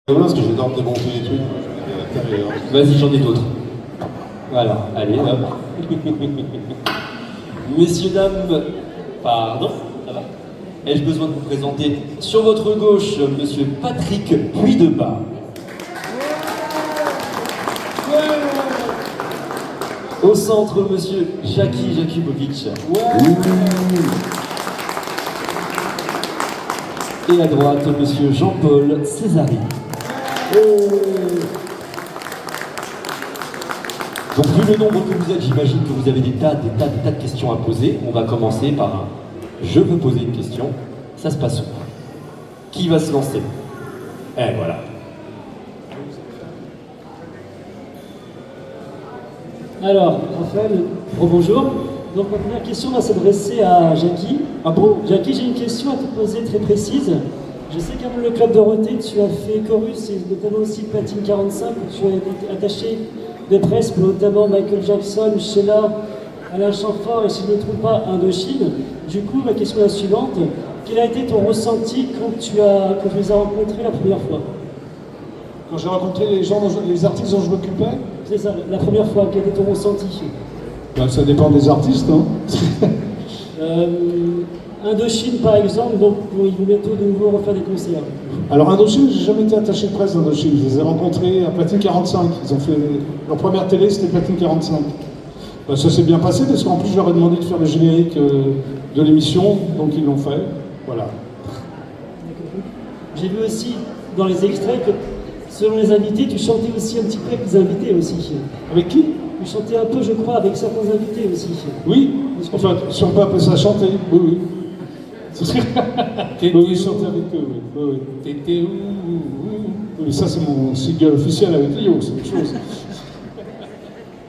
Parce que j'adore démonter les trucs à l'intérieur. Vas-y, j'en ai d'autres. Voilà, allez, hop. Messieurs, dames, pardon, ça va? Ai-je besoin de vous présenter sur votre gauche, monsieur Patrick Puydebas. Au centre, monsieur Jaki Jakubovic. Et à droite, monsieur Jean-Paul Césari. Donc, vu le nombre que vous êtes, j'imagine que vous avez des tas de questions à poser. On va commencer par un « Je veux poser une question ». Ça se passe où? Qui va se lancer? Eh, voilà. Alors, Raphaël, bonjour. Donc, ma première question va s'adresser à Jackie. Ah bon? Jackie, j'ai une question à te poser très précise. Je sais qu'avant le Club Dorothée, tu as fait chorus et notamment aussi Platine 45, où tu as été attaché de presse pour notamment Michael Jackson, Sheila, Alain Chamfort et si je ne me trompe pas, Indochine. Du coup, ma question est la suivante. Quel a été ton ressenti quand tu les as rencontrés la première fois? Quand j'ai rencontré les artistes dont je m'occupais, C'est ça, la première fois, quel était ton ressenti? ben, ça dépend des artistes, hein. Indochine, par exemple, donc ils vont bientôt de nouveau refaire des concerts. Alors Indochine, j'ai jamais été attaché de presse d'Indochine. Je les ai rencontrés à Platine 45. Ils ont fait leur première télé, c'était Platine 45. Ben, ça s'est bien passé parce qu'en plus je leur ai demandé de faire le générique de l'émission, donc ils l'ont fait. Voilà. J'ai vu aussi dans les extraits que selon les invités, tu chantais aussi un petit peu avec les invités aussi. Avec qui? Tu chantais un peu, je crois, avec certains invités aussi. Oui. Enfin, si on peut appeler ça chanter, oui, oui. Oui, chanter avec eux, oui. Oui, oui. Oui, ça c'est mon single officiel avec Lio, c'est autre chose.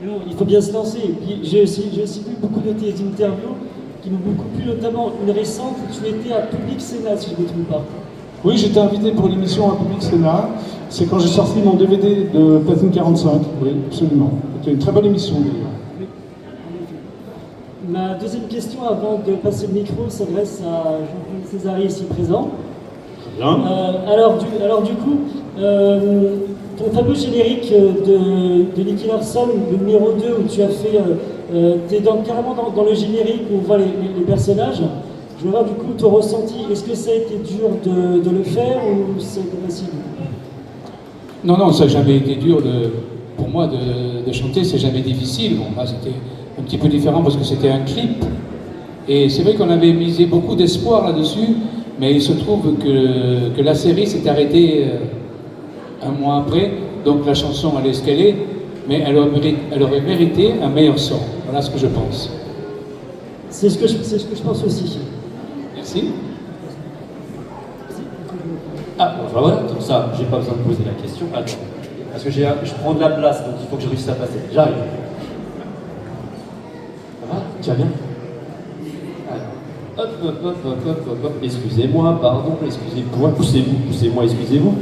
Mais bon, il faut bien se lancer. Et puis, j'ai aussi vu beaucoup de tes interviews qui m'ont beaucoup plu, notamment une récente où tu étais à Public Sénat, si je ne me trompe pas. Oui, j'étais invité pour l'émission à Public Sénat. C'est quand j'ai sorti mon DVD de Platine 45. Oui, absolument. C'était une très bonne émission d'ailleurs. Ma deuxième question avant de passer le micro s'adresse à Jean-Paul Césari ici présent. Bien. Alors du coup, ton fameux générique de Nicky Larson, le numéro 2, où tu as fait, t'es carrément dans le générique où on voit les personnages. Je veux voir du coup ton ressenti. Est-ce que ça a été dur de le faire ou ça a été facile? Non, ça n'a jamais été dur pour moi de chanter, c'est jamais difficile. Bon, là c'était un petit peu différent parce que c'était un clip. Et c'est vrai qu'on avait misé beaucoup d'espoir là-dessus, mais il se trouve que la série s'est arrêtée un mois après, donc la chanson elle est ce qu'elle est, mais elle aurait mérité un meilleur son. Voilà ce que je pense. C'est ce que je pense aussi. Merci. Ah, bah voilà, comme ça, j'ai pas besoin de poser la question. Attends, parce que je prends de la place, donc il faut que je réussisse à passer. J'arrive. Ça va? Tu vas bien? Alors, hop. Excusez-moi, pardon, excusez-moi, poussez-moi, excusez-vous.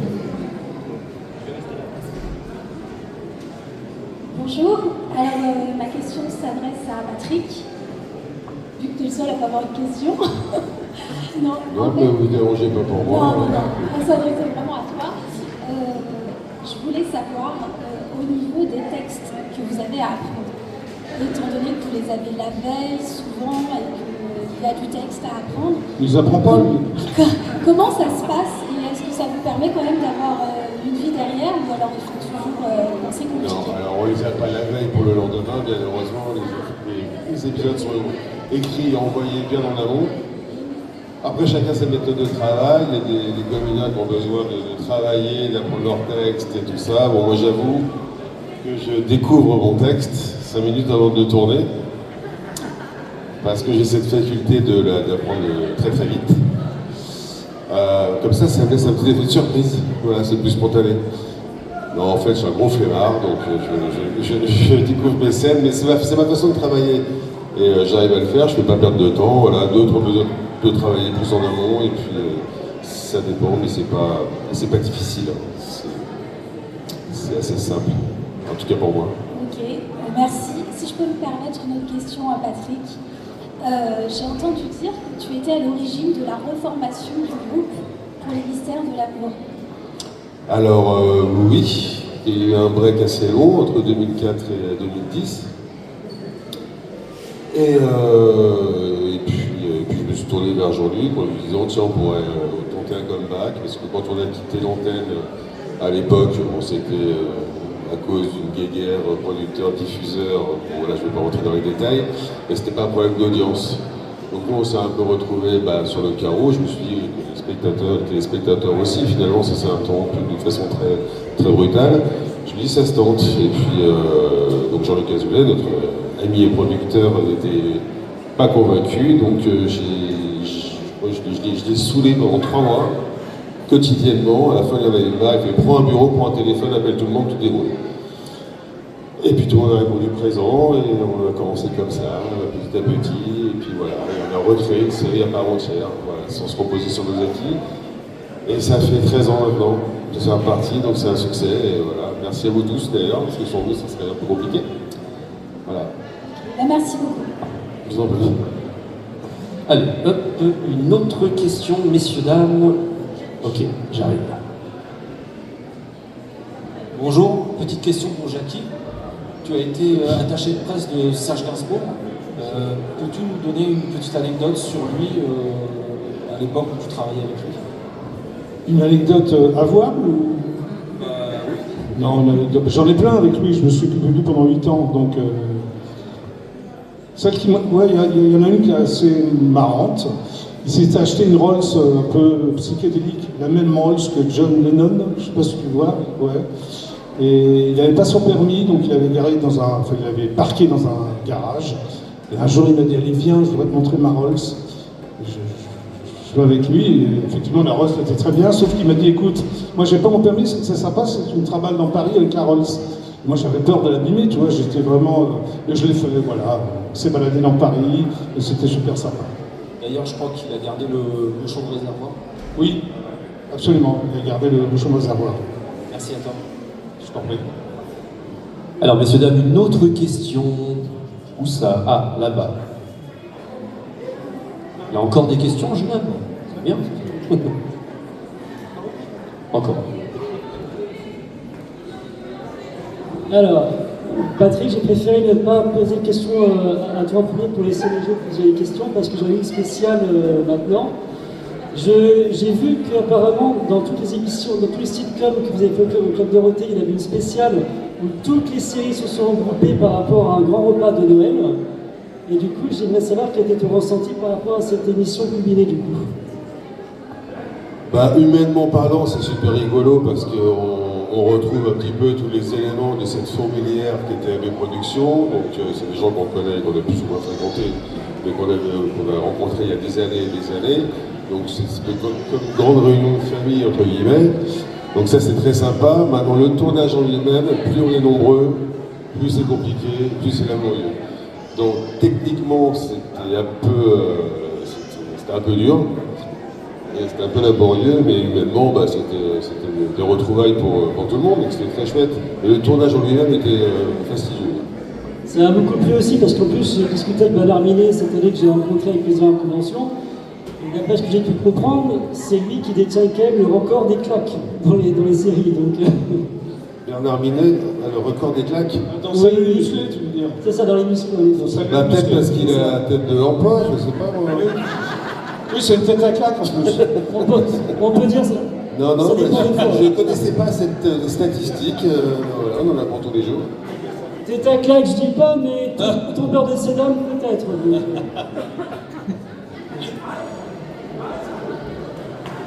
Bonjour, alors ma question s'adresse à Patrick, vu que tu es le seul à pas avoir une question. Non, mais vous ne dérangez pas pour moi. non, elle s'adressait vraiment à toi. Je voulais savoir, au niveau des textes que vous avez à apprendre, étant donné que vous les avez la veille souvent et qu'il y a du texte à apprendre, Il les apprend pas, lui. comment ça se passe et est-ce que ça vous permet quand même d'avoir une vie derrière ou alors il faut toujours penser compliqué? Non, alors on les a pas la veille pour le lendemain, bien heureusement, les épisodes sont écrits et envoyés bien en amont. Après, chacun sa méthode de travail. Il y a des comédiens qui ont besoin de travailler, d'apprendre leur texte et tout ça. Bon, moi j'avoue que je découvre mon texte 5 minutes avant de le tourner, parce que j'ai cette faculté d'apprendre très très vite. Comme ça me laisse un petit effet de surprise. Voilà, c'est plus spontané. Non, en fait, je suis un gros flemmard, donc je découvre mes scènes, mais c'est ma façon de travailler. Et j'arrive à le faire, je ne fais pas perdre de temps. Voilà, d'autres ont besoin de travailler plus en amont, et puis ça dépend, mais c'est pas difficile. C'est assez simple, en tout cas pour moi. Ok, merci. Si je peux me permettre une autre question à Patrick. J'ai entendu dire que tu étais à l'origine de la reformation du groupe pour les mystères de l'amour. Alors oui, il y a eu un break assez long entre 2004 et 2010. Et puis je me suis tourné vers Jean-Luc en lui disant tiens, on pourrait tenter un comeback, parce que quand on a quitté l'antenne à l'époque, bon, c'était à cause d'une guéguerre producteur-diffuseur, bon voilà, je ne vais pas rentrer dans les détails, mais c'était pas un problème d'audience. Donc nous on s'est un peu retrouvés sur le carreau, je me suis dit les téléspectateurs aussi, finalement ça s'est interrompu d'une façon très, très brutale. Je me suis dit ça se tente, et puis donc Jean-Luc Azoulay, notre ami et producteur, n'était pas convaincu, donc je l'ai saoulé pendant 3 mois, quotidiennement. À la fin il y en avait marre, il fait prends un bureau, prends un téléphone, appelle tout le monde, tout déroule. Et puis tout le monde a répondu présent, et on a commencé comme ça, petit à petit, et puis voilà, et on a recréé une série à part entière, voilà, sans se reposer sur nos acquis. Et ça fait 13 ans maintenant que c'est reparti, donc c'est un succès, et voilà. Merci à vous tous d'ailleurs, parce que sans vous ça serait un peu compliqué. Voilà. Merci beaucoup. Je vous en prie. Allez, hop, une autre question, messieurs, dames. Ok, j'arrive là. Bonjour, petite question pour Jackie. Tu as été attaché de presse de Serge Gainsbourg. Peux-tu nous donner une petite anecdote sur lui à l'époque où tu travaillais avec lui? Une anecdote avouable ou... Oui. Non, une anecdote... j'en ai plein avec lui, je me suis occupé de lui pendant 8 ans, donc... Celle qui... Ouais, il y en a une qui est assez marrante. Il s'est acheté une Rolls un peu psychédélique, la même Rolls que John Lennon, je ne sais pas si tu vois, ouais. Et il n'avait pas son permis, donc il avait il avait parqué dans un garage. Et un jour, il m'a dit allez, viens, je voudrais te montrer ma Rolls. Je vais avec lui, et effectivement, la Rolls était très bien, sauf qu'il m'a dit écoute, moi, j'ai pas mon permis, c'est sympa, c'est une tramballe dans Paris avec la Rolls. Moi, j'avais peur de l'abîmer, tu vois, j'étais vraiment. Et je l'ai fait, voilà, on s'est baladé dans Paris, et c'était super sympa. D'ailleurs, je crois qu'il a gardé le bouchon de réservoir. Oui, absolument, il a gardé le bouchon de réservoir. Merci à toi. Je t'en prie. Alors, messieurs, dames, une autre question. Où ça? Ah, là-bas. Il y a encore des questions, jeune homme? C'est bien. Encore. Alors, Patrick, j'ai préféré ne pas poser de questions à toi en premier pour laisser les gens poser des questions parce que j'en ai une spéciale maintenant. J'ai vu qu'apparemment, dans toutes les émissions, dans tous les sitcoms que vous avez fait au Club Dorothée, il y avait une spéciale où toutes les séries se sont regroupées par rapport à un grand repas de Noël. Et du coup, j'aimerais savoir quel était ton ressenti par rapport à cette émission combinée du coup. Humainement parlant, c'est super rigolo parce qu'on retrouve un petit peu tous les éléments de cette fourmilière qui était AB Productions. Donc c'est des gens qu'on connaît, qu'on a plus ou moins fréquentés, mais qu'on a rencontrés il y a des années et des années. Donc c'est comme une grande réunion de famille, entre guillemets. Donc ça c'est très sympa. Maintenant le tournage en lui-même, plus on est nombreux, plus c'est compliqué, plus c'est laborieux. Donc techniquement c'était un peu dur. Et c'était un peu laborieux, mais humainement, c'était des retrouvailles pour tout le monde, donc c'était très chouette. Et le tournage en lui-même était fastidieux. Ça m'a beaucoup plu aussi parce qu'en plus, j'ai discuté avec Bernard Minet cette année que j'ai rencontré avec les en convention. Et d'après ce que j'ai pu comprendre, c'est lui qui détient quand même le record des claques dans les séries. Donc, Bernard Minet a le record des claques. Dans les musclés, tu veux dire? c'est ça, dans les muscles. Peut-être parce qu'il a la tête de l'emploi, je sais pas moi. Oui, c'est une tête à claque en plus. On peut dire ça. Non, Ça dépend des fois. je ne connaissais pas cette statistique, voilà, on en apprend tous les jours. T'es un claque, je dis pas, mais ton beurre de sédum, peut-être.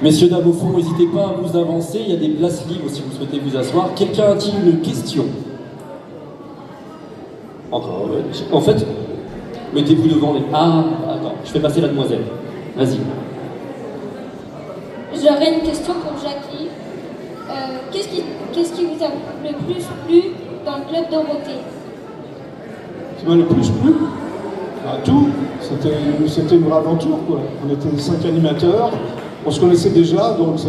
Messieurs, dames, au fond, n'hésitez pas à vous avancer. Il y a des places libres si vous souhaitez vous asseoir. Quelqu'un a-t-il une question? Encore, ouais. En fait, mettez-vous devant les... Ah, attends, je fais passer la demoiselle. Vas-y. J'aurais une question pour Jackie. Qu'est-ce qui vous a le plus plu dans le Club Dorothée? Ce qui m'a le plus plu, tout. C'était une vraie aventure, quoi. On était 5 animateurs, on se connaissait déjà, donc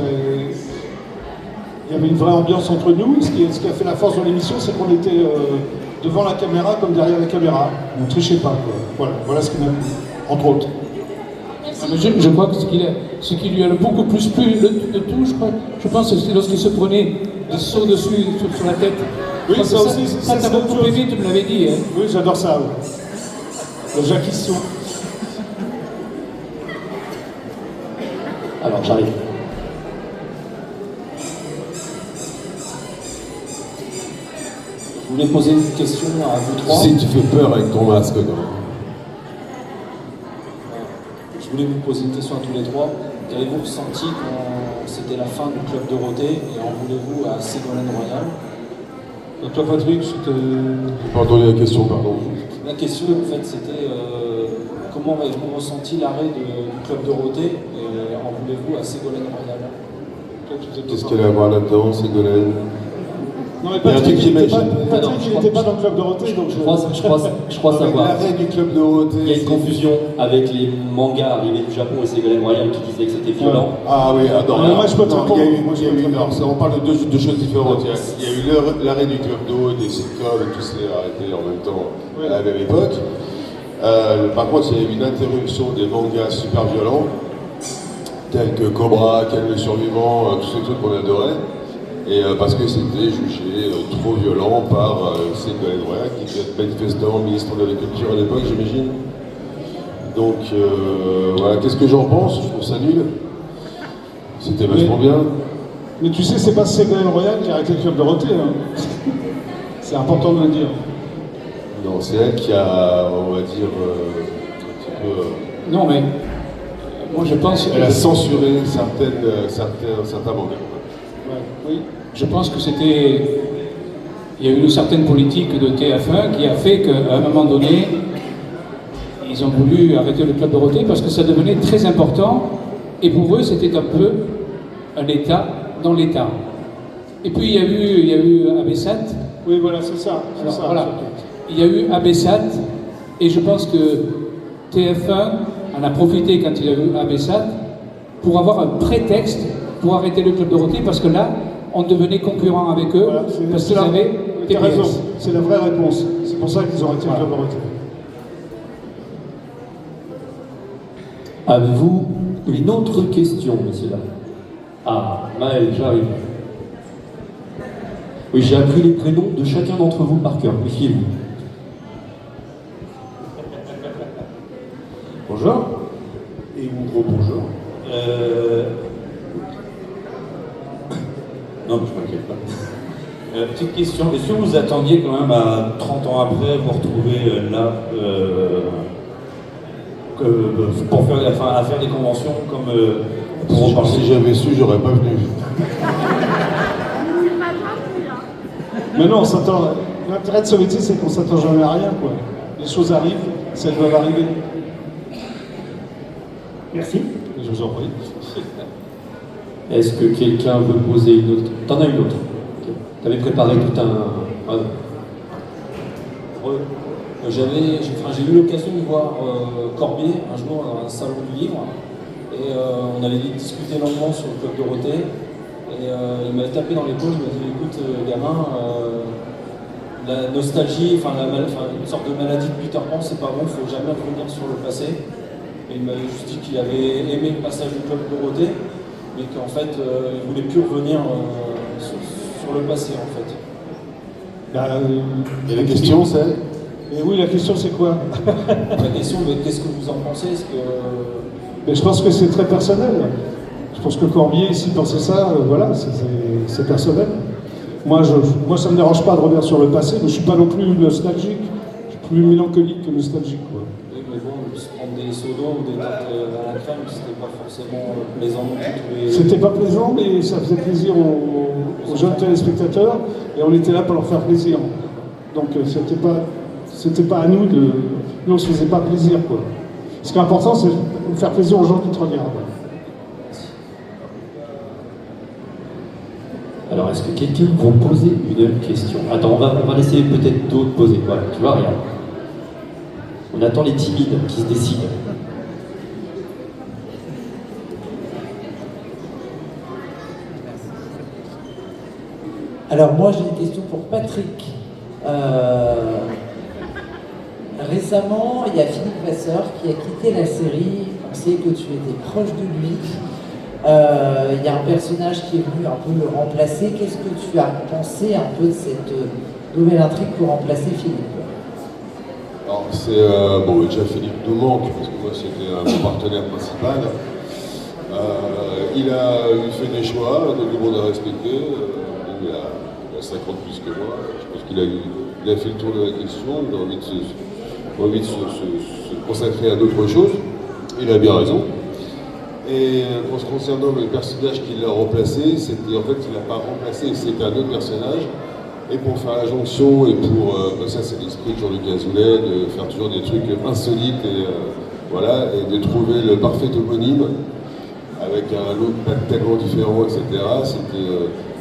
il y avait une vraie ambiance entre nous. Ce qui a fait la force de l'émission, c'est qu'on était devant la caméra comme derrière la caméra. On ne trichait pas, quoi. Voilà ce qui m'a plu, entre autres. Merci. Mais je crois que ce qui lui a beaucoup plus plu de tout, je pense, c'est lorsqu'il se prenait des sauts dessus sur la tête. Oui, Parce ça que aussi, ça c'est t'a beaucoup autre chose. aimé, tu me l'avais dit. Hein. Oui, j'adore ça. Oui. Le Jackie Sou. Alors, j'arrive. Je voulais poser une question à vous trois. Si tu fais peur avec ton masque, quand même. Je voulais vous poser une question à tous les trois. Qu'avez-vous ressenti quand c'était la fin du Club Dorothée et en voulez-vous à Ségolène Royal? Et toi, Patrick, c'était... J'ai pas entendu la question, pardon. La question, en fait, c'était comment avez-vous ressenti l'arrêt du Club Dorothée et en voulez-vous à Ségolène Royal? Qu'est-ce qu'elle a à voir là-dedans, Ségolène? Non, mais Il y a un truc Patrick, qui il n'était m'échappe. pas, Patrick, il n'était pas dans le Club Dorothée, donc Je crois Avec savoir. l'arrêt du Club Dorothée. Il y a une confusion avec les mangas arrivés du Japon et Ségolène Royal qui disaient que c'était violent. Ah oui, attends. Non, moi, je peux te non, répondre. il y a eu, Moi, je il y a peux te eu- répondre. alors, on parle de deux choses différentes. Il y a eu l'arrêt du Club d'eau, des sitcoms, et tout s'est arrêté en même temps, Oui. à la même époque. Par contre, il y a eu une interruption des mangas super violents, tels que Cobra, Ken le Survivant, tous ces trucs qu'on adorait. Et parce que c'était jugé trop violent par Ségolène Royal, qui était manifestement ministre de l'Agriculture à l'époque, j'imagine. Donc voilà, qu'est-ce que j'en pense? Je trouve ça nul. C'était vachement bien. Mais tu sais, c'est pas Ségolène Royal qui a arrêté le Club Dorothée. Hein. C'est important de le dire. Non, c'est elle qui a, on va dire, un petit peu. Non, mais moi je pense. Elle a censuré certains mangas. Ouais, oui. Je pense que c'était. Il y a eu une certaine politique de TF1 qui a fait qu'à un moment donné, ils ont voulu arrêter le Club Dorothée parce que ça devenait très important et pour eux c'était un peu un État dans l'État. Et puis il y a eu Abessat. Oui, voilà, c'est ça. C'est Alors, ça, voilà. surtout. Il y a eu Abessat et je pense que TF1 en a profité quand il y a eu Abessat pour avoir un prétexte pour arrêter le Club Dorothée parce que là, on devenait concurrent avec eux Voilà, parce qu'ils la- avaient t'as raison, TPS. c'est la vraie réponse. C'est pour ça qu'ils ont arrêté le Club Dorothée. Avez-vous une autre question, messieurs dames? Ah, Maël, j'arrive. Oui, j'ai appris les prénoms de chacun d'entre vous par cœur. Méfiez-vous. Bonjour. Et mon gros bonjour. Non, je m'inquiète pas. Petite question, est-ce que vous attendiez quand même à 30 ans après vous retrouver là pour faire, enfin, à faire des conventions comme pour en parler? Si j'avais su, j'aurais pas venu. Mais non, on s'attend. L'intérêt de ce métier, c'est qu'on s'attend jamais à rien, quoi. Les choses arrivent, si elles doivent arriver. Merci. Je vous en prie. Est-ce que quelqu'un veut poser une autre? T'en as une autre. Ok. T'avais préparé tout un. J'ai eu l'occasion de voir Corbier un jour dans un salon du livre et on avait discuté longuement sur le Club Dorothée et il m'avait tapé dans l'épaule, il m'a dit écoute gamin, la nostalgie, une sorte de maladie de Peter Pan, c'est pas bon, il faut jamais revenir sur le passé. Et il m'avait juste dit qu'il avait aimé le passage du Club Dorothée, mais qu'en fait il voulait plus revenir sur le passé en fait. Et la question, c'est? Et oui, la question, c'est quoi? La question, mais qu'est-ce que vous en pensez? Est-ce que Mais je pense que c'est très personnel. Je pense que Corbier, s'il pensait ça, voilà, c'est personnel. Moi, ça ne me dérange pas de revenir sur le passé, mais je ne suis pas non plus nostalgique. Je suis plus mélancolique que nostalgique, quoi. oui, mais bon, se prendre des seaux d'eau ou des tartes à la crème, c'était pas forcément plaisant non plus tous les... C'était pas plaisant, mais ça faisait plaisir aux jeunes téléspectateurs, et on était là pour leur faire plaisir. Donc c'était pas à nous de... Nous, on se faisait pas plaisir, quoi. Ce qui est important, c'est de faire plaisir aux gens qui te regardent. Alors, est-ce que quelqu'un va poser une question? Attends, on va laisser peut-être d'autres poser. Voilà, tu vois, regarde. On attend les timides qui se décident. Alors moi j'ai une question pour Patrick. Récemment, il y a Philippe Vasseur qui a quitté la série en sait que tu étais proche de lui. Il y a un personnage qui est venu un peu le remplacer. Qu'est-ce que tu as pensé un peu de cette nouvelle intrigue pour remplacer Philippe? Alors, c'est bon, déjà Philippe nous manque, parce que moi c'était mon partenaire principal. Il a fait des choix, tout le monde a respecté. Il a 50 plus que moi. Je pense qu'il a fait le tour de la question. Il a envie de se consacrer à d'autres choses. Il a bien raison. Et en ce concernant le personnage qui l'a remplacé, c'était en fait il n'a pas remplacé, c'était un autre personnage. Et pour faire la jonction et pour ça c'est l'esprit de Jean-Luc Azoulay, de faire toujours des trucs insolites et voilà, et de trouver le parfait homonyme avec un look pas tellement différent, etc.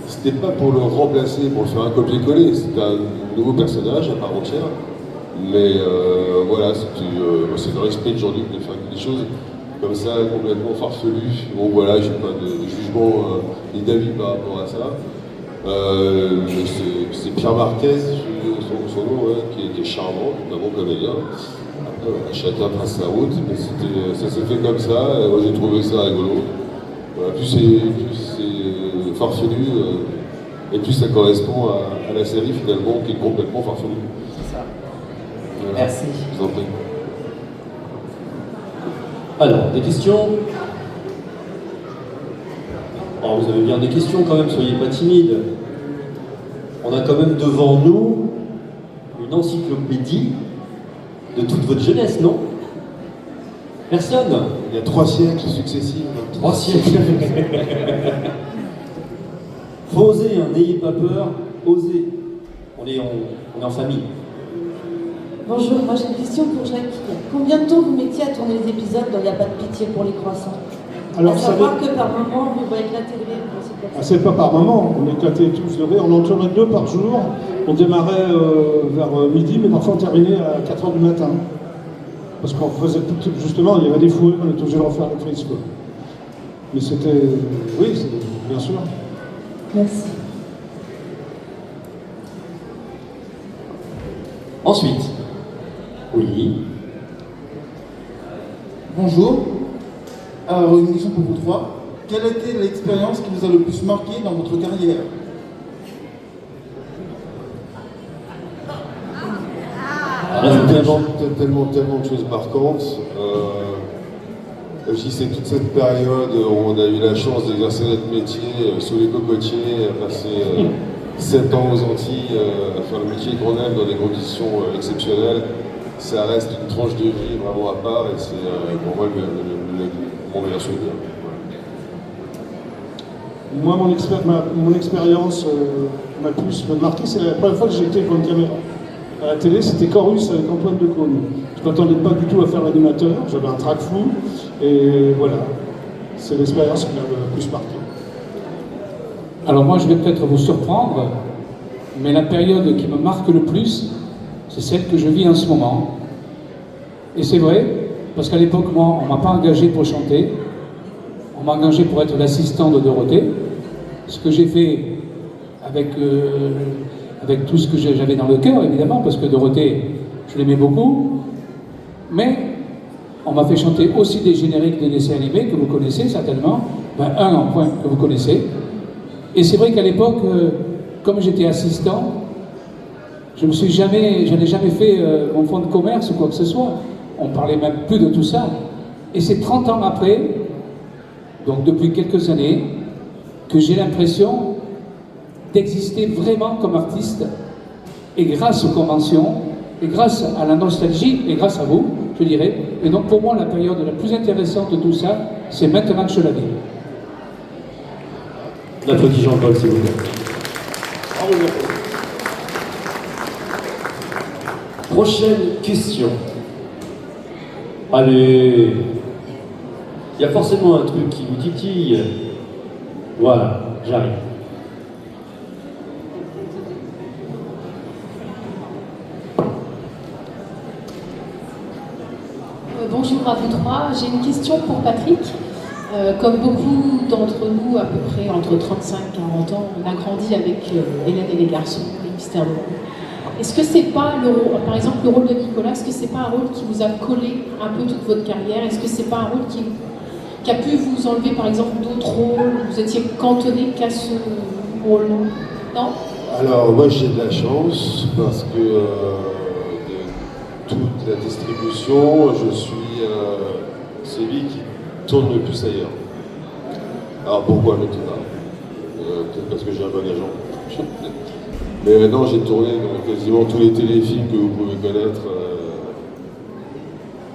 C'était pas pour le remplacer, pour le faire un copier-coller, c'était un nouveau personnage à part entière. Mais voilà, c'est dans l'esprit de Jean-Luc de faire des choses comme ça, complètement farfelues. Bon voilà, j'ai pas de jugement ni d'avis par rapport à ça. C'est Pierre Marquez, son nom, ouais, qui est charmant, un bon comédien. Après, voilà, chacun trace sa route, mais ça s'est fait comme ça, moi j'ai trouvé ça rigolo. Voilà, plus c'est farfelu, et plus ça correspond à la série finalement, qui est complètement farfelue. C'est ça. Voilà. Merci. Je vous en prie. Alors, des questions? Oh, vous avez bien des questions quand même, soyez pas timides. On a quand même devant nous une encyclopédie de toute votre jeunesse, non? Personne? Il y a 3 siècles successifs. 3 siècles. Faut oser, hein, n'ayez pas peur, osez. On est en famille. Bonjour, moi j'ai une question pour Jacques. Combien de temps vous mettiez à tourner les épisodes dans Il n'y a pas de pitié pour les croissants? Alors, à savoir que par moment, vous voyez éclater le rire. C'est pas par moment, on éclatait tous de rire. On en tournait 2 par jour. On démarrait vers midi, mais parfois on terminait à 4h du matin. Parce qu'on faisait tout, justement, il y avait des fous, on était obligé de refaire les prises. Mais c'était. Oui, bien sûr. Merci. Ensuite. Oui. Bonjour. Alors, une question pour vous trois. Quelle a été l'expérience qui vous a le plus marqué dans votre carrière? Tellement de choses marquantes. Aussi, c'est toute cette période où on a eu la chance d'exercer notre métier sous les cocotiers, à passer 7 ans aux Antilles, à faire le métier qu'on aime dans des conditions exceptionnelles. Ça reste une tranche de vie vraiment à part et c'est pour moi mon meilleur souvenir. Moi, mon expérience m'a plus marqué, c'est la première fois que j'ai été devant une caméra. À la télé, c'était Chorus avec Antoine Decaune. Je ne m'attendais pas du tout à faire l'animateur, j'avais un trac fou, et voilà, c'est l'expérience qui m'a le plus marqué. Alors moi, je vais peut-être vous surprendre, mais la période qui me marque le plus, c'est celle que je vis en ce moment. Et c'est vrai, parce qu'à l'époque, moi, on ne m'a pas engagé pour chanter, on m'a engagé pour être l'assistant de Dorothée, ce que j'ai fait avec tout ce que j'avais dans le cœur, évidemment, parce que Dorothée, je l'aimais beaucoup, mais on m'a fait chanter aussi des génériques de dessins animés que vous connaissez certainement, un en point que vous connaissez. Et c'est vrai qu'à l'époque, comme j'étais assistant, je n'ai jamais fait mon fonds de commerce ou quoi que ce soit. On parlait même plus de tout ça. Et c'est 30 ans après, donc depuis quelques années, que j'ai l'impression d'exister vraiment comme artiste. Et grâce aux conventions, et grâce à la nostalgie, et grâce à vous, je dirais. Et donc pour moi, la période la plus intéressante de tout ça, c'est maintenant que je la vis. L'applaudit Jean-Paul, s'il vous plaît. Prochaine question. Allez. Il y a forcément un truc qui vous titille. Voilà, j'arrive. Bonjour à vous trois. J'ai une question pour Patrick. Comme beaucoup d'entre nous, à peu près entre 35 et 40 ans, on a grandi avec Hélène et les garçons, les Mystères de l'amour. Est-ce que c'est pas le rôle, par exemple le rôle de Nicolas, est-ce que c'est pas un rôle qui vous a collé un peu toute votre carrière? Est-ce que c'est pas un rôle qui a pu vous enlever par exemple d'autres rôles? Vous étiez cantonné qu'à ce rôle-là? Non? Alors moi j'ai de la chance parce que de toute la distribution, je suis celui qui tourne le plus ailleurs. Alors pourquoi je ne sais pas? Peut-être parce que j'ai un bon agent. Mais maintenant j'ai tourné dans quasiment tous les téléfilms que vous pouvez connaître.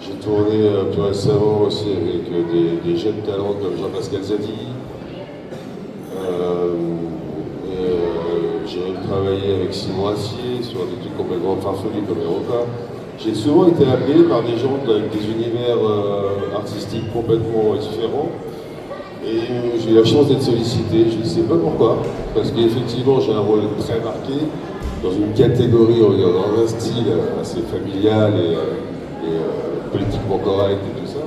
J'ai tourné plus récemment aussi avec des jeunes talents comme Jean-Pascal Zadi. J'ai même travaillé avec Simon Assier sur des trucs complètement farfelus comme Europa. J'ai souvent été appelé par des gens avec des univers artistiques complètement différents. Et j'ai eu la chance d'être sollicité, je ne sais pas pourquoi, parce qu'effectivement j'ai un rôle très marqué dans une catégorie, dans un style assez familial et politiquement correct et tout ça.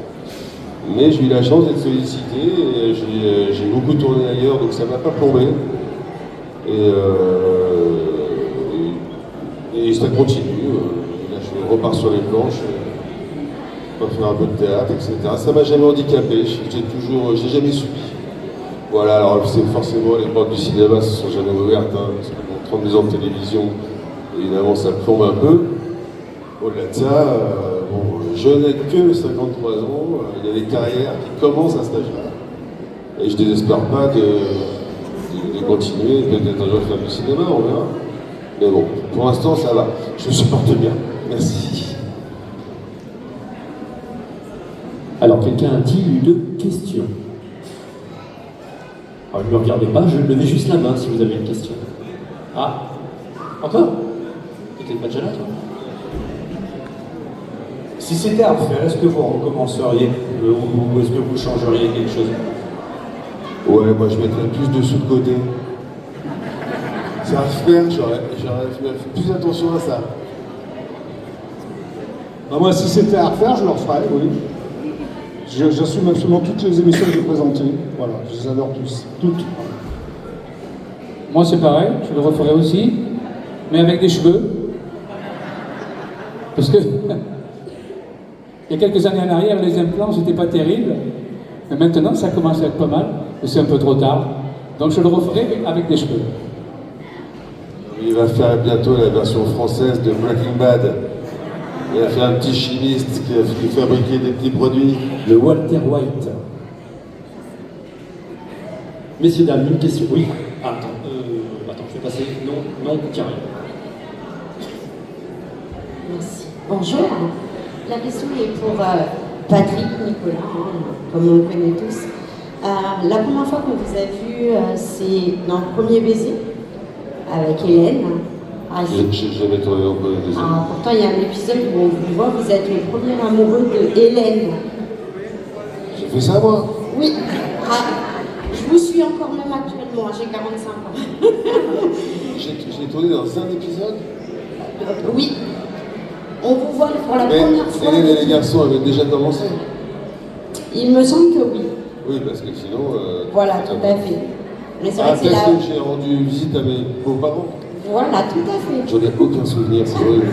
Mais j'ai eu la chance d'être sollicité et j'ai beaucoup tourné ailleurs, donc ça ne m'a pas plombé. Et ça continue. Là, je repars sur les planches. On va faire un peu de théâtre, etc. Ça m'a jamais handicapé, j'ai jamais subi. Voilà, alors c'est forcément les portes du cinéma ne se sont jamais ouvertes, hein, parce que bon, 32 ans de télévision, évidemment ça plombe un peu. Au-delà de ça, bon, je n'ai que 53 ans, il y a des carrières qui commencent à cet âge-là. Et je ne désespère pas de continuer, peut-être un jour faire du cinéma, on verra. Mais bon, pour l'instant ça va, je me supporte bien, merci. Alors, quelqu'un a-t-il une question? Alors, ne me regardez pas, je levais juste la main si vous avez une question. Ah, encore? Tu n'étais pas déjà là, toi? Si c'était à refaire, est-ce que vous recommenceriez ou est-ce que vous changeriez quelque chose? Ouais, moi je mettrais plus de sous de côté. C'est à refaire, j'aurais fait plus attention à ça. Bah moi, si c'était à refaire, je le referais, oui. J'assume absolument toutes les émissions que j'ai présentées. Voilà, je les adore tous. Toutes. Moi, c'est pareil, je le referai aussi, mais avec des cheveux. Parce que, il y a quelques années en arrière, les implants, c'était pas terrible. Mais maintenant, ça commence à être pas mal, mais c'est un peu trop tard. Donc, je le referai avec des cheveux. Il va faire bientôt la version française de Breaking Bad. Il a fait un petit chimiste qui fabriquait des petits produits. Le Walter White. Messieurs, dames, une question. Oui. Attends, je vais passer. Non, tiens. Merci. Bonjour. La question est pour Patrick, Nicolas, comme on le connaît tous. La première fois qu'on vous a vu, c'est dans le premier baiser avec Hélène. J'ai jamais tourné dans le premier baiser. Pourtant, il y a un épisode où on vous voit, vous êtes le premier amoureux de Hélène. J'ai fait ça, moi? Oui. Je vous suis encore même actuellement, j'ai 45 ans. J'ai tourné dans un épisode? Oui. On vous voit pour la première fois. Hélène et les garçons avaient déjà commencé? Il me semble que oui. Oui, parce que sinon... voilà, tout à fait. Mais c'est vrai que c'est peut-être que j'ai rendu visite à mes beaux-parents. Voilà, tout à fait. J'en ai aucun souvenir, c'est horrible.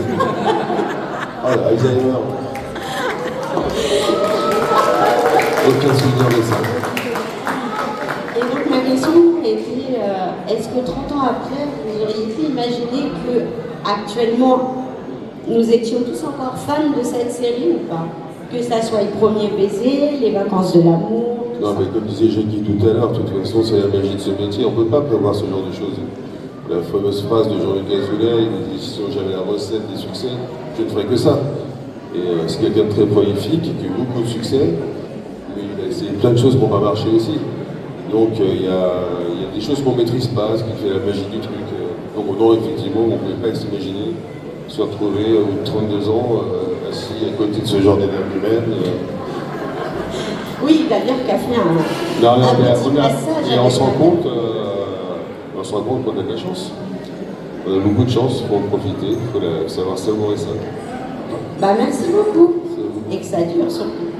Oh, Alzheimer. Aucun souvenir de ça. Et donc ma question était, est-ce que 30 ans après, vous auriez pu imaginer que actuellement, nous étions tous encore fans de cette série ou pas? Que ça soit le premier baiser, les vacances de l'amour. Non, mais comme disait Jackie tout à l'heure, de toute façon, c'est la magie de ce métier. On ne peut pas prévoir ce genre de choses. La fameuse phrase de Jean-Luc Azoulay, il dit si j'avais la recette des succès, je ne ferais que ça. Et c'est quelqu'un de très prolifique, qui a eu beaucoup de succès, mais il a essayé plein de choses pour ne pas marcher aussi. Donc il y a des choses qu'on ne maîtrise pas, ce qui fait la magie du truc. Donc non, effectivement, on ne pouvait pas s'imaginer se retrouver au bout de 32 ans assis à côté de ce genre d'énergie humaine. Oui, d'ailleurs, qu'a fait un petit passage. Et on se rend compte qu'on a de la chance. On a beaucoup de chance, il faut en profiter, il faut savoir savourer ça. Bah merci beaucoup. Et que ça dure surtout.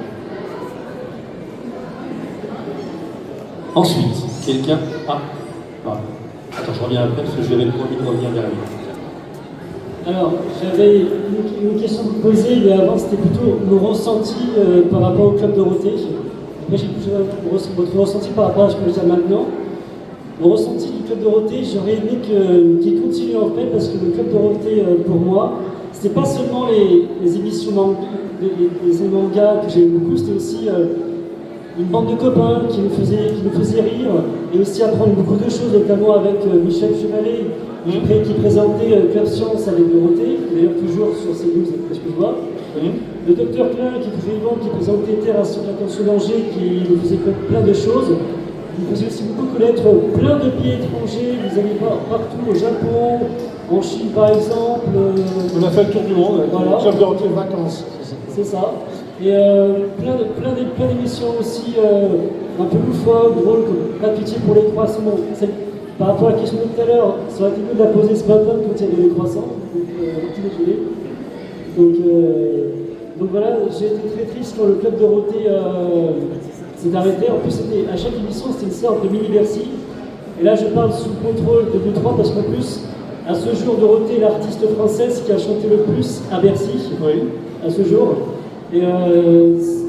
Ensuite, quelqu'un... Attends, je reviens après parce que je vais promis de revenir vers lui. Alors, j'avais une question à vous poser, mais avant c'était plutôt nos ressentis par rapport au Club Dorothée. Après, j'ai votre ressenti par rapport à ce que je dis maintenant. Mon ressenti du Club Dorothée, j'aurais aimé qu'il continue en fait, parce que le Club Dorothée, pour moi, c'était pas seulement les émissions les mangas que j'aimais beaucoup, c'était aussi une bande de copains qui me faisaient rire, et aussi apprendre beaucoup de choses, notamment avec Michel Chevalet, qui présentait Club Science avec Dorothée, d'ailleurs toujours sur C12, ce que je vois. Le docteur Klein qui présentait Terre à son attention danger, qui nous faisait plein de choses. Il faisait aussi beaucoup connaître plein de pays étrangers. Vous allez voir partout, au Japon, en Chine par exemple. On a fait le tour du monde, voilà. Club Dorothée de vacances. C'est ça. Et plein d'émissions aussi un peu loufoques, drôles, comme Pas de pitié pour les croissants. Par rapport à la question de tout à l'heure, ça aurait été mieux de la poser ce matin quand il y avait les croissants, donc petit déjeuner. Donc voilà, j'ai été très triste quand le Club Dorothée s'est arrêté. En plus, à chaque émission, c'était une sorte de mini-Bercy. Et là, je parle sous le contrôle de vous trois parce qu'en plus, à ce jour, Dorothée est l'artiste française qui a chanté le plus à Bercy, à ce jour. Et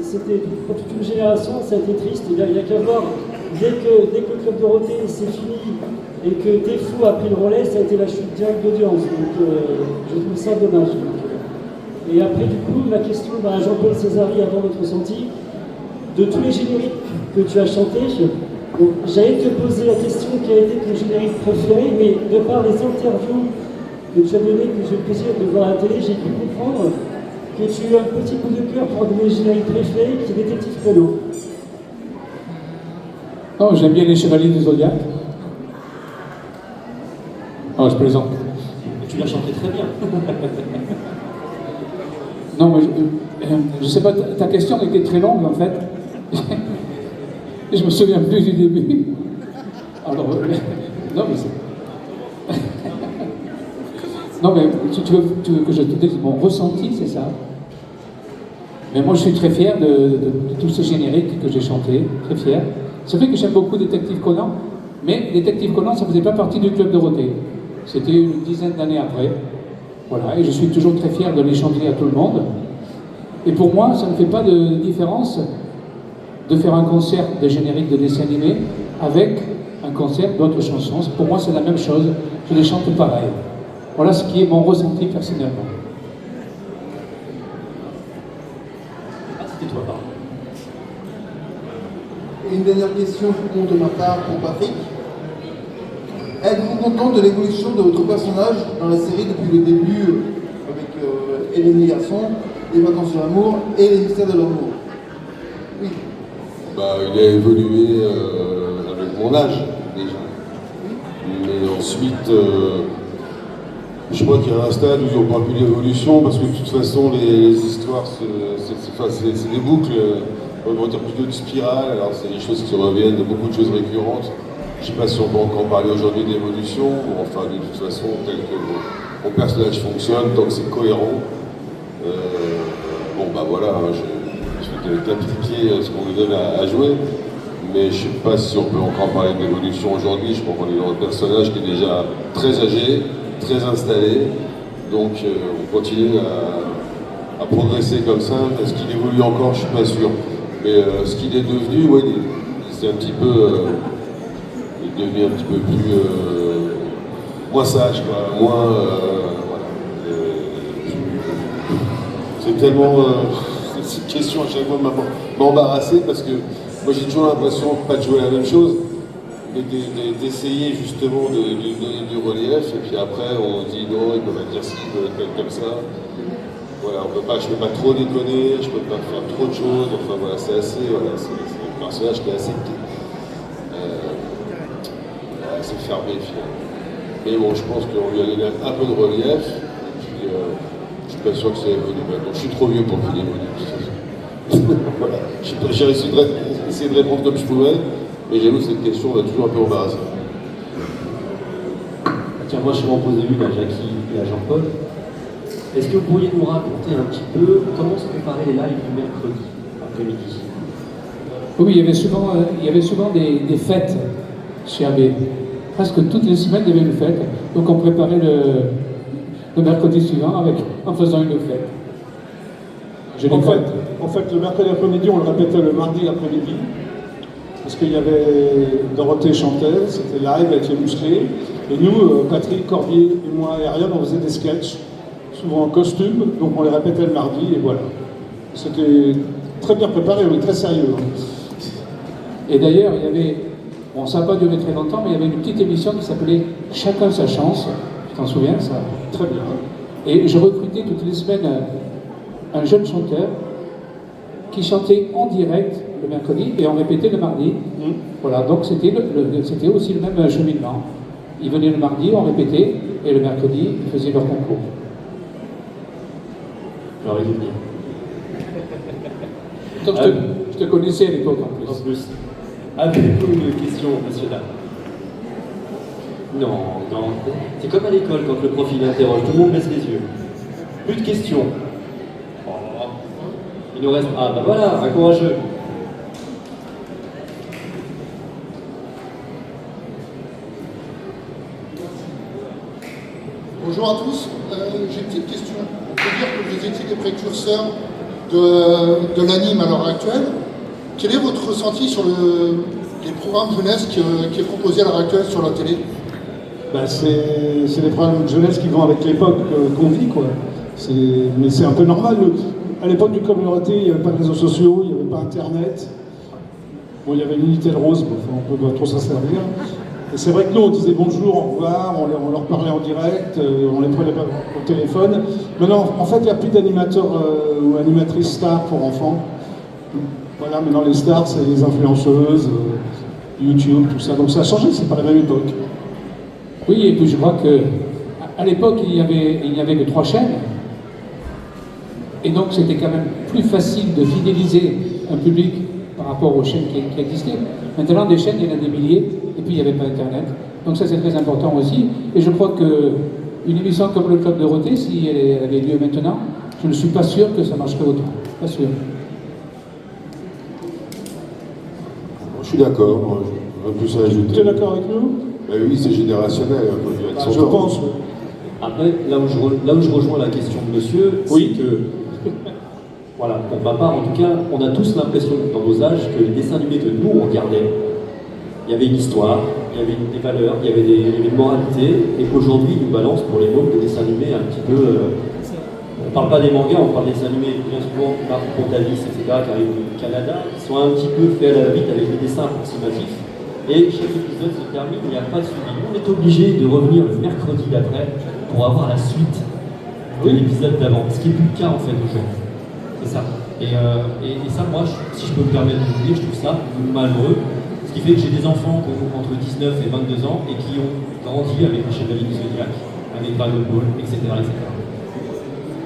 c'était pour toute une génération, ça a été triste. Il n'y a qu'à voir, dès que le Club Dorothée s'est fini et que T'es fou a pris le relais, ça a été la chute directe d'audience. Donc je trouve ça dommage. Et après, du coup, ma question à Jean-Paul Césari avant votre ressenti, de tous les génériques que tu as chantés, j'allais te poser la question quel a été ton générique préféré, mais de par les interviews que tu as données, que j'ai eu le plaisir de voir à la télé, j'ai pu comprendre que tu as un petit coup de cœur pour donner le générique préféré, qui est Détective Conan. Oh, j'aime bien les Chevaliers du Zodiac. Oh, je plaisante. Tu l'as chanté très bien. Non, mais je sais pas, ta question était très longue en fait. Je me souviens plus du début. Alors, non, mais c'est. Non, mais tu veux que je te dise mon ressenti, c'est ça. Mais moi, je suis très fier de tous ces génériques que j'ai chantés, très fier. C'est vrai que j'aime beaucoup Détective Conan, mais Détective Conan, ça ne faisait pas partie du Club Dorothée. C'était une dizaine d'années après. Voilà, et je suis toujours très fier de les chanter à tout le monde. Et pour moi, ça ne fait pas de différence de faire un concert de générique de dessin animé avec un concert d'autres chansons. Pour moi, c'est la même chose. Je les chante pareil. Voilà ce qui est mon ressenti personnellement. C'était toi, pardon. Une dernière question de ma part pour Patrick. Êtes-vous content de l'évolution de votre personnage dans la série depuis le début avec Hélène et Garçon, Les Vacances sur l'amour et Les Mystères de l'amour? Oui. Bah, il a évolué avec mon âge déjà. Mais ensuite, je crois qu'il y a un stade où on ne parle plus d'évolution parce que de toute façon les histoires, c'est des boucles, on va dire plutôt de spirale, alors c'est des choses qui reviennent, beaucoup de choses récurrentes. Je ne sais pas si on peut encore parler aujourd'hui d'évolution, ou enfin de toute façon, tel que mon personnage fonctionne, tant que c'est cohérent. Bon bah voilà, je fais d'appliquer ce qu'on nous donne à jouer, mais je ne sais pas si on peut encore parler d'évolution aujourd'hui. Je crois qu'on est dans un personnage qui est déjà très âgé, très installé, donc on continue à progresser comme ça. Est-ce qu'il évolue encore? Je ne suis pas sûr. Mais ce qu'il est devenu, ouais, c'est un petit peu... il est devenu un petit peu plus... moins sage, quoi, moins... voilà. C'est tellement... cette question à chaque fois m'embarrasser parce que moi j'ai toujours l'impression pas de jouer la même chose, mais d'essayer justement de donner du relief, et puis après on dit non, ils peuvent pas dire ci, ils peuvent être comme ça. Voilà, je ne peux pas trop déconner, je ne peux pas faire trop de choses, enfin voilà, c'est assez, voilà, c'est un personnage qui est assez fermé finalement. Mais bon, je pense qu'on lui a donné un peu de relief, et puis je suis pas sûr que ça évolue maintenant. Je suis trop vieux pour qu'il évolue, de toute façon. Voilà, j'ai essayé de répondre comme je pouvais, mais j'avoue que cette question m'a toujours un peu embarrassé. Tiens, moi je vais en poser une à Jackie et à Jean-Paul. Est-ce que vous pourriez nous raconter un petit peu comment se préparaient les lives du mercredi après-midi? Oui, il y avait souvent des fêtes chez AB. Presque toutes les semaines, il y avait une fête. Donc on préparait le mercredi suivant en faisant une fête. En fait, le mercredi après-midi, on le répétait le mardi après-midi. Parce qu'il y avait Dorothée chantait, c'était live avec les musclés. Et nous, Patrick, Corbier et moi et Ariane, on faisait des sketchs, souvent en costume, donc on les répétait le mardi et voilà. C'était très bien préparé, on est très sérieux. Et d'ailleurs, il y avait, bon, ça n'a pas duré très longtemps, mais il y avait une petite émission qui s'appelait Chacun sa chance. Tu t'en souviens, ça? Très bien. Et je recrutais toutes les semaines un jeune chanteur qui chantait en direct le mercredi et on répétait le mardi. Voilà, donc c'était aussi le même cheminement. Ils venaient le mardi, on répétait, et le mercredi, ils faisaient leur concours. J'aurais dû venir. Donc je te connaissais à l'époque en plus. En plus. Avez-vous une question, monsieur Dame? Non, non. C'est comme à l'école quand le prof il interroge, tout le monde baisse les yeux. Plus de questions. Oh. Il nous reste. Ah bah voilà, un courageux. Bonjour à tous, j'ai une petite question. On peut dire que vous étiez des précurseurs de l'anime à l'heure actuelle. Quel est votre ressenti sur les programmes jeunesse qui est proposé à l'heure actuelle sur la télé? C'est des programmes de jeunesse qui vont avec l'époque qu'on vit, quoi. Mais c'est un peu normal. À l'époque du communauté, il n'y avait pas de réseaux sociaux, il n'y avait pas Internet. Bon, il y avait l'Unitel Rose, mais enfin, on peut pas trop s'en servir. Et c'est vrai que nous, on disait bonjour, au revoir, on leur parlait en direct, on les prenait au téléphone. Maintenant, en fait, il n'y a plus d'animateurs ou animatrices stars pour enfants. Voilà, maintenant les stars, c'est les influenceuses, YouTube, tout ça. Donc ça a changé, c'est pas la même époque. Oui, et puis je crois qu'à l'époque, il n'y avait que 3 chaînes. Et donc c'était quand même plus facile de fidéliser un public par rapport aux chaînes qui existaient. Maintenant, des chaînes, il y en a des milliers, et puis il n'y avait pas Internet. Donc ça, c'est très important aussi. Et je crois qu'une émission comme le Club Dorothée, si elle avait lieu maintenant, je ne suis pas sûr que ça marcherait autant. Pas sûr. Je suis d'accord, moi, je veux plus à ajouter. Tu es d'accord avec nous? Oui, c'est générationnel, un peu avec son je temps. pense. Après, là où je rejoins la question de monsieur, c'est que, voilà, pour ma part en tout cas, on a tous l'impression dans nos âges que les dessins animés que nous on regardait, il y avait une histoire, il y avait des valeurs, il y avait des moralités, et qu'aujourd'hui ils nous balancent pour les mômes des dessins animés un petit peu. On ne parle pas des mangas, on parle des dessins animés bien souvent, Marc Pontalis, etc., qui arrivent du Canada, qui sont un petit peu faits à la vite avec des dessins approximatifs. Et chaque épisode se termine, il n'y a pas de suivi. On est obligé de revenir le mercredi d'après pour avoir la suite de l'épisode d'avant. Ce qui n'est plus le cas en fait aujourd'hui. C'est ça. Et ça, moi, si je peux me permettre de vous dire, je trouve ça malheureux. Ce qui fait que j'ai des enfants qui ont entre 19 et 22 ans et qui ont grandi avec les Chevaliers du Zodiac, avec Dragon Ball, etc. etc.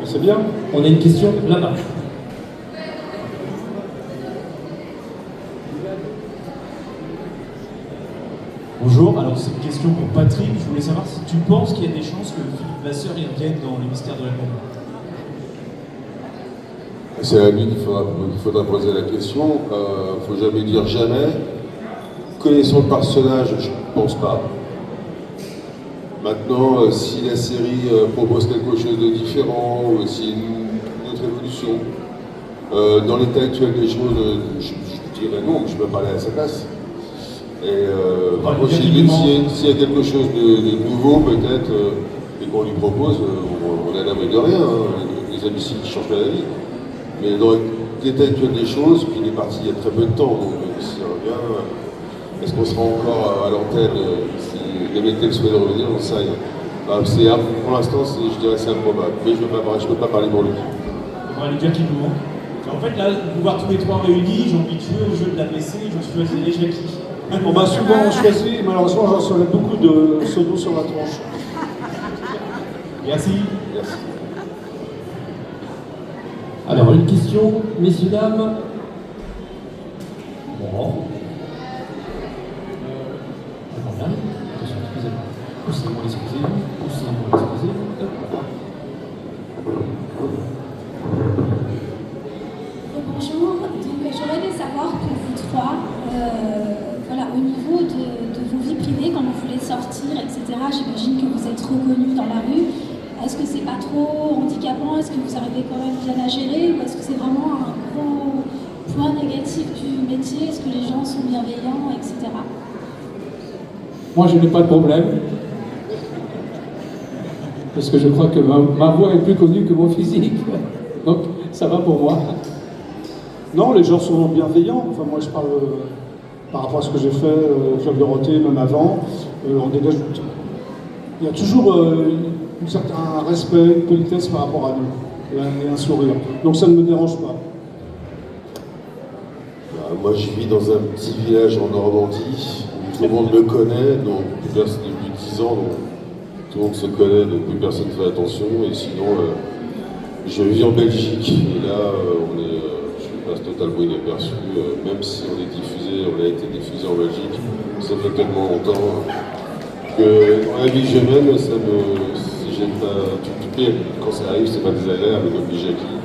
C'est bien. On a une question là-bas. Bonjour, alors c'est une question pour Patrick. Je voulais savoir si tu penses qu'il y a des chances que Philippe Vasseur y revienne dans les mystères de la Nuit. C'est à lui qu'il faudra poser la question. Il ne faut jamais dire jamais. Connaissant le personnage, je ne pense pas. Maintenant, si la série propose quelque chose de différent, ou si une autre évolution, dans l'état actuel des choses, je dirais non, je peux parler à sa place. Et par contre, s'il y a quelque chose de nouveau, peut-être, et qu'on lui propose, on est à l'abri de rien. Les imbéciles qui changent pas la vie. Mais dans l'état actuel des choses, puis il est parti il y a très peu de temps, donc s'il revient, est-ce qu'on sera encore à l'antenne si les mecs souhaitent revenir? On sait rien. Pour l'instant, je dirais que c'est improbable, mais je ne peux pas parler pour lui. On va lui dire qu'il nous manque. En fait, là, vous voir tous les trois réunis, j'ai envie de jouer au jeu de la PC, je choisis les Jackie. On m'a souvent choisi, malheureusement j'en recevais beaucoup de sodos sur la tronche. Merci. Merci. Alors, une question, messieurs, dames. Bon. Voilà. Attention, excusez-moi. Poussez-moi, excusez-vous. Poussez-moi, excusez-vous. Bonjour, donc j'aurais aimé savoir pour vous trois, voilà, au niveau de vos vies privées, quand vous voulez sortir, etc., j'imagine que vous êtes reconnus dans la rue. est-ce que c'est pas trop handicapant? Est-ce que vous arrivez quand même bien à gérer? Ou est-ce que c'est vraiment un gros point négatif du métier? Est-ce que les gens sont bienveillants, etc. Moi, je n'ai pas de problème. Parce que je crois que ma voix est plus connue que mon physique. Donc, ça va pour moi. Non, les gens sont bienveillants. Enfin, moi, je parle par rapport à ce que j'ai fait, Club Dorothée, même avant. On dégage. Il y a toujours un respect, une politesse par rapport à nous, et un sourire. Donc, ça ne me dérange pas. Moi, je vis dans un petit village en Normandie où tout le monde me connaît, donc depuis 10 ans, donc tout le monde se connaît, donc plus personne ne fait attention. Et sinon, je vis en Belgique, et là, je passe totalement inaperçu, même si on a été diffusé en Belgique, ça fait tellement longtemps que dans la vie que je mène, quand ça arrive, c'est pas désagréable, comme dit Jackie.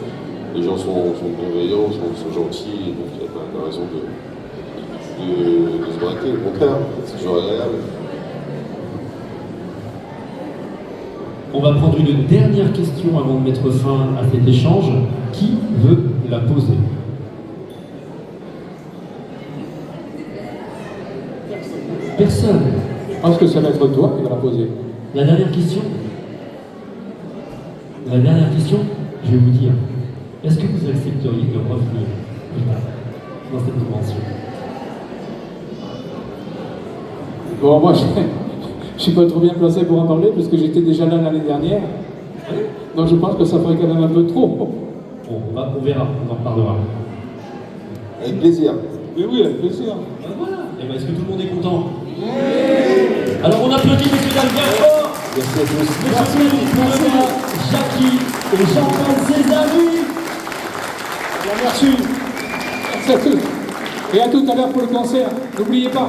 Les gens sont bienveillants, sont gentils, et donc il n'y a pas de raison de se braquer, au contraire, c'est toujours agréable. On va prendre une dernière question avant de mettre fin à cet échange. Qui veut la poser? Personne. Je pense que ça va être toi qui va la poser. La dernière question? La dernière question, je vais vous dire. Est-ce que vous accepteriez de revenir plus tard dans cette convention? Bon, moi, je ne suis pas trop bien placé pour en parler parce que j'étais déjà là l'année dernière. Donc je pense que ça ferait quand même un peu trop. Bon, on verra, on en reparlera. Avec plaisir. Mais oui, avec plaisir. Voilà. Et ben, est-ce que tout le monde est content? Alors on applaudit messieurs dames bien fort. Merci à tous. Merci à Jackie et Jean-Paul Césari. Merci. Merci à tous. Et à tout à l'heure pour le concert. N'oubliez pas.